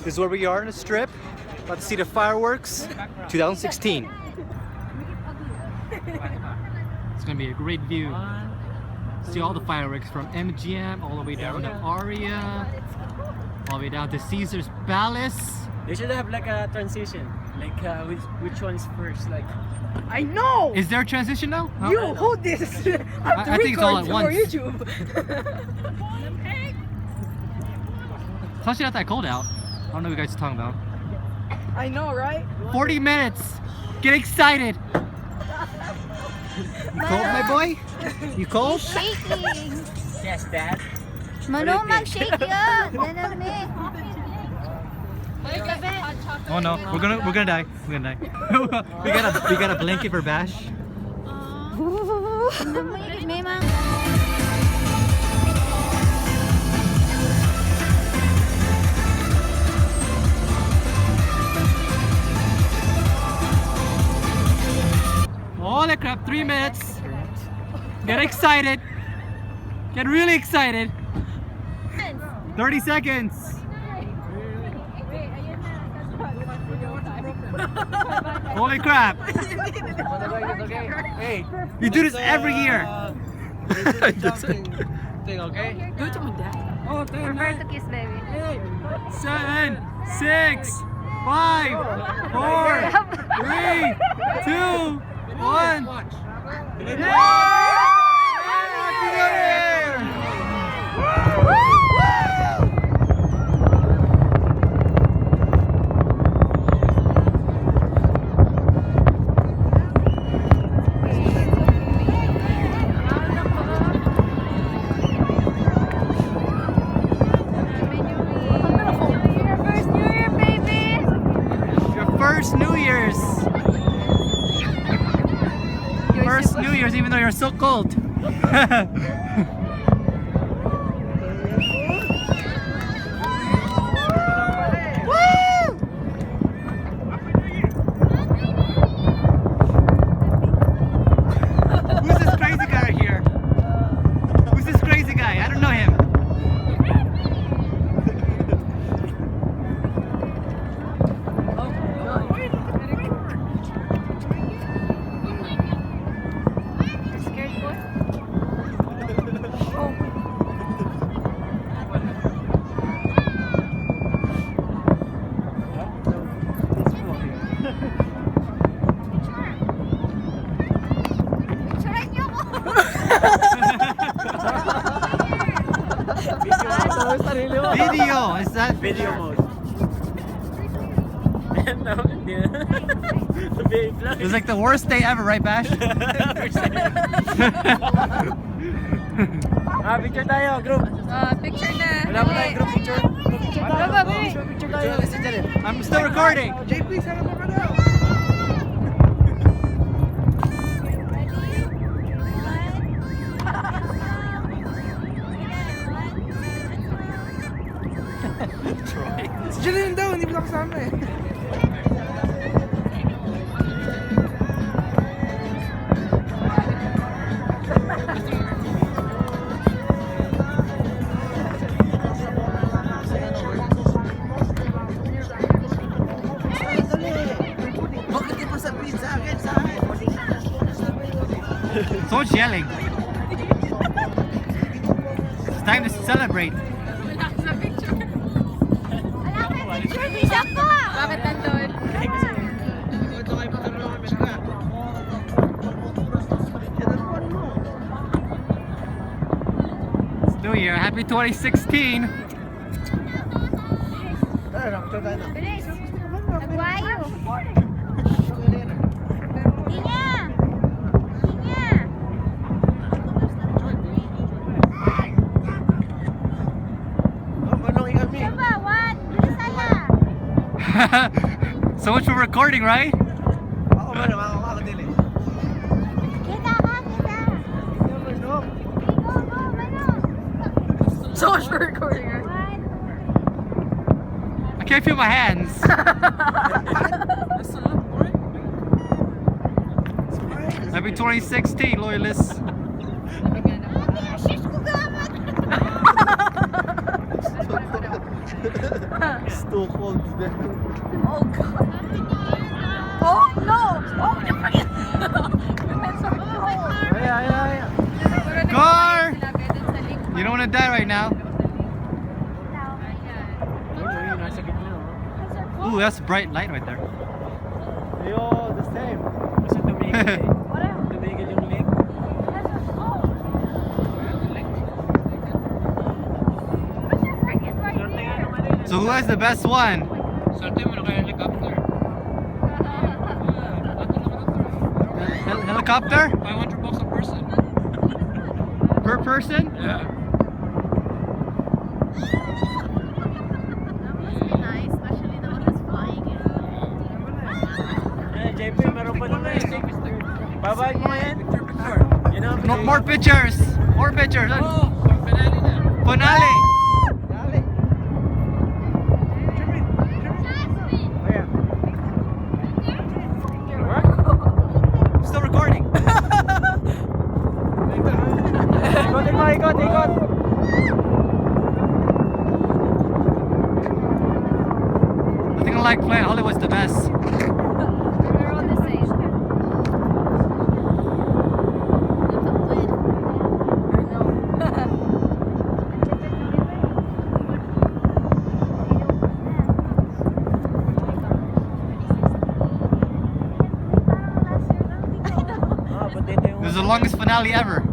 This is where we are on the strip. About to see the fireworks 2016. It's gonna be a great view. See all the fireworks from MGM all the way down to Aria, all the way down to Caesar's Palace. They should have like a transition, like which one's first, like. I know! Is there a transition now? Huh? You hold this! I think it's all at once. YouTube. It's actually not that cold out. I don't know what you guys are talking about. I know, right? 40 minutes! Get excited! You cold, my boy? You cold? Shaking. Yes, Dad. Manong mag-shake yun. Nanamig. Oh no, we're gonna die. We're gonna die. we got a blanket for Bash. Memang. Holy crap, 3 minutes. Get excited. Get really excited. 30 seconds. Holy crap. Hey, You do this every year. thing, okay? Do it to my dad. Oh, Prefer to kiss, baby. 7, 6, 5, 4, 3, 2, 1. Happy New Year! First New Year's! First New Year's, even though you're so cold. Who's this crazy guy right here? Who's this crazy guy? I don't know him. Video! Is that Video mode. It was like the worst day ever, right, Bash? Picture tayo, group. Picture na. Wala mo tayo, group picture. Picture tayo. Picture tayo. I'm still recording. JP, sana mo ka daw? Si Janine daw, hindi mo nakasama eh. Bakit di pa sabihin sa akin? Sa akin? So much yelling. It's time to celebrate. Bisa ko! Bakit nandun? It's New Year. Happy 2016. Bilis! Nagwayo! Tinya! Tinya! Saba, one! Bilisan na! So much for recording, right? Kita ka! Kita! Go, go! Manong! So much for recording, right? One! I can't feel my hands. Happy 2016, loyalists. Sis ko gamat! It's too cold today. Oh God. Oh no! Oh, you forget. Car! You don't want to die right now. Ooh, that's a bright light right there. Yo, the same. Kasi tumigil eh. Tumigil yung lake. So who has the best one? Swerte mo na kaya helicopter. Helicopter? $500 a person. Per person? Yeah. JP, meron pa naman eh. Babay mo yan. You know, No, more pictures! More pictures! Oh, finale na. Finale! Still recording. Ikot. Nothing like playing Hollywood's the best. We're all the same. This is the longest finale ever.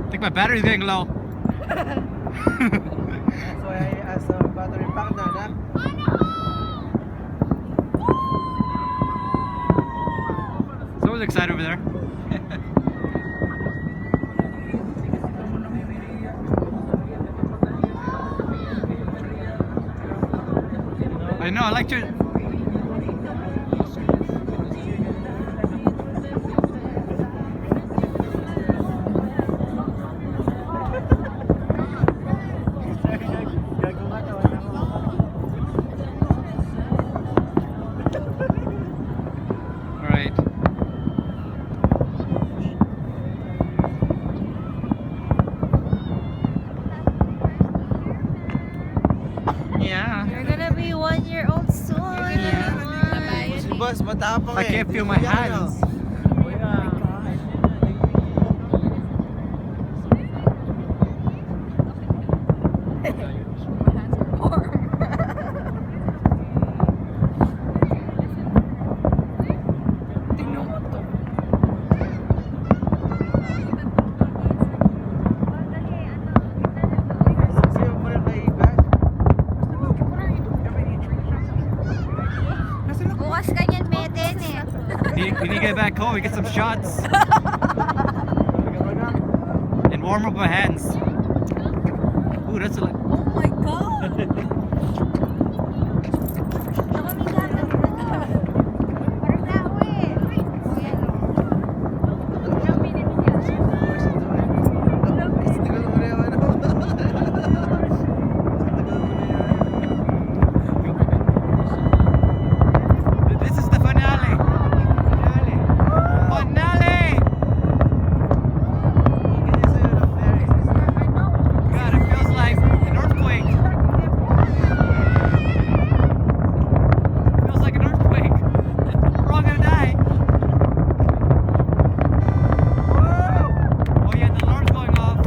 I think my battery's getting low. That's why I asked the battery pack na. Someone's excited over there. I know, I like to. Alright. Yeah. You're gonna be 1 year old soon. Si boss, matapang I can't feel my hands. Bukas ka niyan, Meten eh. We need to get back home, we get some shots. And warm up my hands. Ooh, that's a. Oh my God! This is the finale. Finale. God, it feels like an earthquake. Feels like an earthquake. We're all gonna die. Oh yeah, the alarm's going off.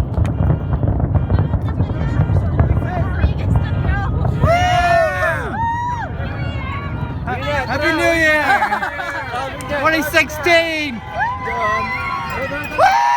Happy New Year! 2016! Woo!